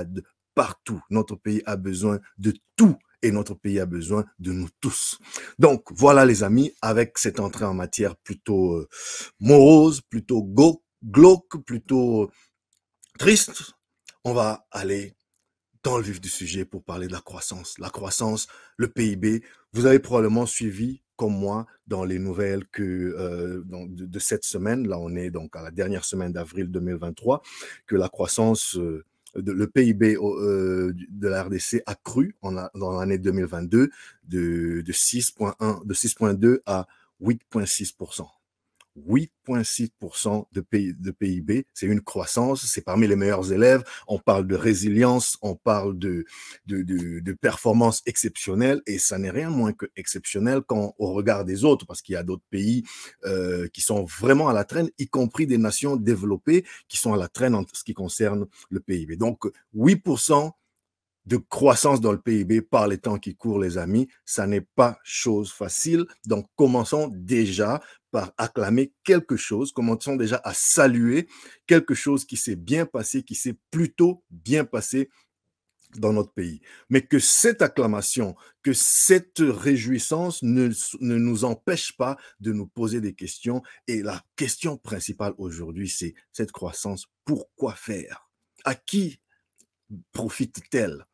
malade partout. Notre pays a besoin de tout et notre pays a besoin de nous tous. Donc, voilà les amis, avec cette entrée en matière plutôt morose, plutôt glauque, plutôt triste, on va aller dans le vif du sujet pour parler de la croissance. La croissance, le PIB, vous avez probablement suivi comme moi dans les nouvelles de cette semaine, là on est donc à la dernière semaine d'avril 2023, que la croissance, le PIB de la RDC a cru dans l'année 2022 de 6,2 à 8,6%. 8,6% de PIB, c'est une croissance, c'est parmi les meilleurs élèves, on parle de résilience, on parle de performance exceptionnelle, et ça n'est rien moins que exceptionnel quand au regard des autres, parce qu'il y a d'autres pays qui sont vraiment à la traîne, y compris des nations développées qui sont à la traîne en ce qui concerne le PIB. Donc 8% de croissance dans le PIB par les temps qui courent, les amis, ça n'est pas chose facile. Donc, commençons déjà par acclamer quelque chose, commençons déjà à saluer quelque chose qui s'est bien passé, qui s'est plutôt bien passé dans notre pays. Mais que cette acclamation, que cette réjouissance ne nous empêche pas de nous poser des questions. Et la question principale aujourd'hui, c'est cette croissance, pourquoi faire? À qui profite-t-elle?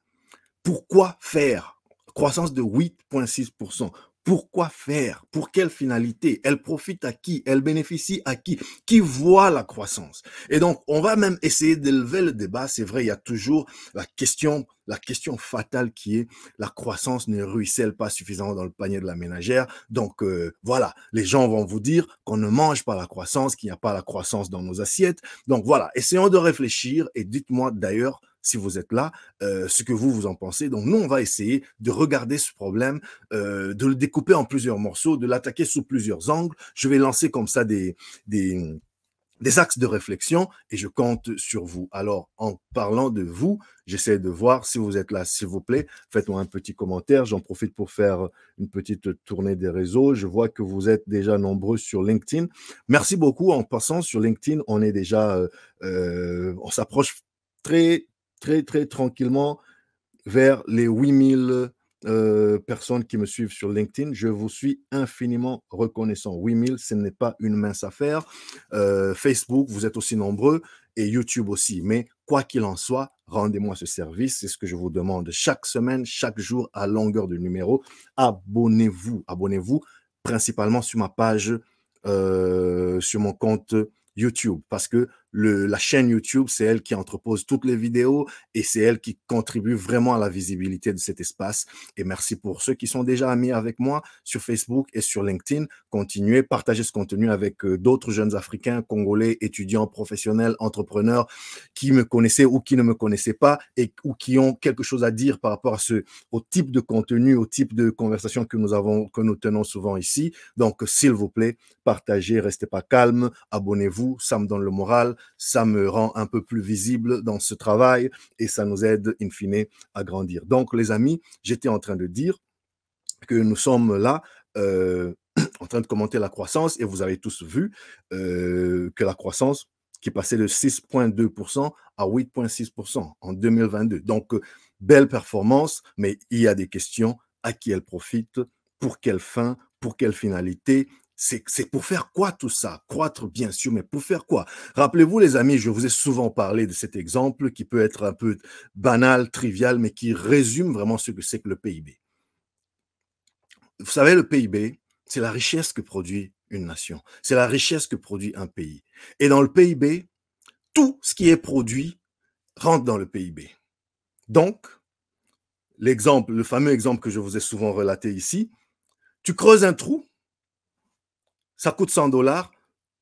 Pourquoi faire? Croissance de 8,6%. Pourquoi faire? Pour quelle finalité? Elle profite à qui? Elle bénéficie à qui? Qui voit la croissance? Et donc, on va même essayer d'élever le débat. C'est vrai, il y a toujours la question fatale qui est la croissance ne ruisselle pas suffisamment dans le panier de la ménagère. Donc, voilà, les gens vont vous dire qu'on ne mange pas la croissance, qu'il n'y a pas la croissance dans nos assiettes. Donc, voilà, essayons de réfléchir et dites-moi d'ailleurs, si vous êtes là, ce que vous en pensez. Donc, nous, on va essayer de regarder ce problème, de le découper en plusieurs morceaux, de l'attaquer sous plusieurs angles. Je vais lancer comme ça des axes de réflexion et je compte sur vous. Alors, en parlant de vous, j'essaie de voir si vous êtes là, s'il vous plaît. Faites-moi un petit commentaire. J'en profite pour faire une petite tournée des réseaux. Je vois que vous êtes déjà nombreux sur LinkedIn. Merci beaucoup. En passant sur LinkedIn, on est déjà, on s'approche très tranquillement vers les 8000 personnes qui me suivent sur LinkedIn. Je vous suis infiniment reconnaissant. 8000, ce n'est pas une mince affaire. Facebook, vous êtes aussi nombreux et YouTube aussi. Mais quoi qu'il en soit, rendez-moi ce service. C'est ce que je vous demande chaque semaine, chaque jour, à longueur de numéro. Abonnez-vous. Abonnez-vous principalement sur ma page, sur mon compte YouTube, parce que la chaîne YouTube, c'est elle qui entrepose toutes les vidéos et c'est elle qui contribue vraiment à la visibilité de cet espace. Et merci pour ceux qui sont déjà amis avec moi sur Facebook et sur LinkedIn. Continuez, partagez ce contenu avec d'autres jeunes Africains, Congolais, étudiants, professionnels, entrepreneurs qui me connaissaient ou qui ne me connaissaient pas ou qui ont quelque chose à dire par rapport au type de contenu, au type de conversation que nous tenons souvent ici. Donc, s'il vous plaît, partagez, restez pas calme, abonnez-vous, ça me donne le moral, ça me rend un peu plus visible dans ce travail et ça nous aide, in fine, à grandir. Donc, les amis, j'étais en train de dire que nous sommes là en train de commenter la croissance et vous avez tous vu que la croissance qui passait de 6,2% à 8,6% en 2022. Donc, belle performance, mais il y a des questions à qui elle profite, pour quelle fin, pour quelle finalité. C'est pour faire quoi tout ça? Croître, bien sûr, mais pour faire quoi? Rappelez-vous, les amis, je vous ai souvent parlé de cet exemple qui peut être un peu banal, trivial, mais qui résume vraiment ce que c'est que le PIB. Vous savez, le PIB, c'est la richesse que produit une nation. C'est la richesse que produit un pays. Et dans le PIB, tout ce qui est produit rentre dans le PIB. Donc, le fameux exemple que je vous ai souvent relaté ici, tu creuses un trou, ça coûte 100 $,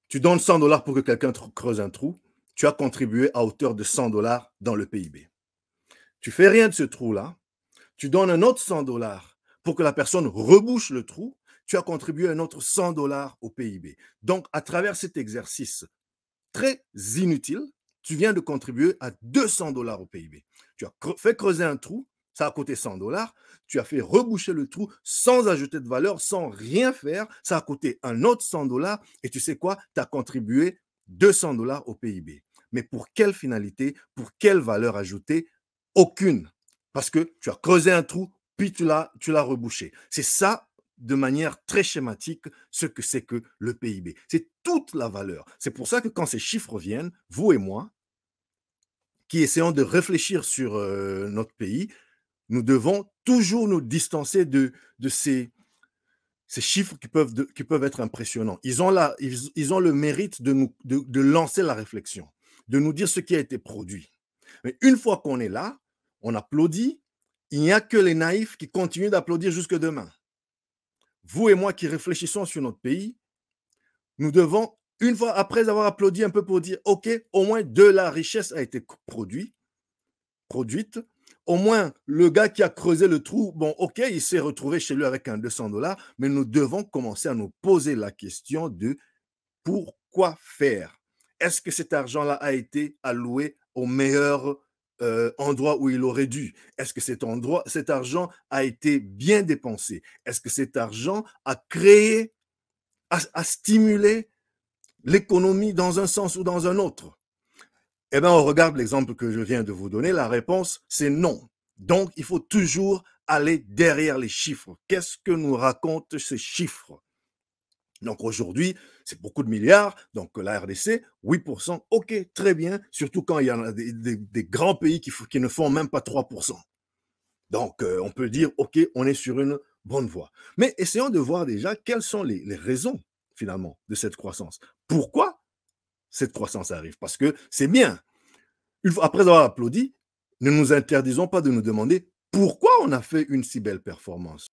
tu donnes 100 $ pour que quelqu'un creuse un trou, tu as contribué à hauteur de 100 $ dans le PIB. Tu fais rien de ce trou-là, tu donnes un autre 100 $ pour que la personne rebouche le trou, tu as contribué un autre 100 $ au PIB. Donc, à travers cet exercice très inutile, tu viens de contribuer à 200 $ au PIB. Tu as fait creuser un trou, ça a coûté 100 $, tu as fait reboucher le trou sans ajouter de valeur, sans rien faire, ça a coûté un autre 100 $, et tu sais quoi? Tu as contribué 200 $ au PIB. Mais pour quelle finalité? Pour quelle valeur ajoutée? Aucune. Parce que tu as creusé un trou, puis tu l'as rebouché. C'est ça, de manière très schématique, ce que c'est que le PIB. C'est toute la valeur. C'est pour ça que quand ces chiffres viennent, vous et moi, qui essayons de réfléchir sur notre pays, nous devons toujours nous distancer de ces chiffres qui peuvent être impressionnants. Ils ont le mérite de lancer la réflexion, de nous dire ce qui a été produit. Mais une fois qu'on est là, on applaudit. Il n'y a que les naïfs qui continuent d'applaudir jusque demain. Vous et moi qui réfléchissons sur notre pays, nous devons, une fois après avoir applaudi un peu pour dire, OK, au moins de la richesse a été produite, au moins le gars qui a creusé le trou, bon, OK, il s'est retrouvé chez lui avec un 200 $, mais nous devons commencer à nous poser la question de pourquoi faire? Est-ce que cet argent-là a été alloué au meilleur endroit où il aurait dû? Est-ce que cet argent a été bien dépensé? Est-ce que cet argent a créé, a stimulé l'économie dans un sens ou dans un autre? Eh bien, on regarde l'exemple que je viens de vous donner. La réponse, c'est non. Donc, il faut toujours aller derrière les chiffres. Qu'est-ce que nous racontent ces chiffres? Donc aujourd'hui, c'est beaucoup de milliards. Donc la RDC, 8%, OK, très bien, surtout quand il y en a des grands pays qui ne font même pas 3%. Donc on peut dire, OK, on est sur une bonne voie. Mais essayons de voir déjà quelles sont les raisons finalement de cette croissance. Pourquoi cette croissance arrive? Parce que c'est bien. Après avoir applaudi, ne nous interdisons pas de nous demander pourquoi on a fait une si belle performance.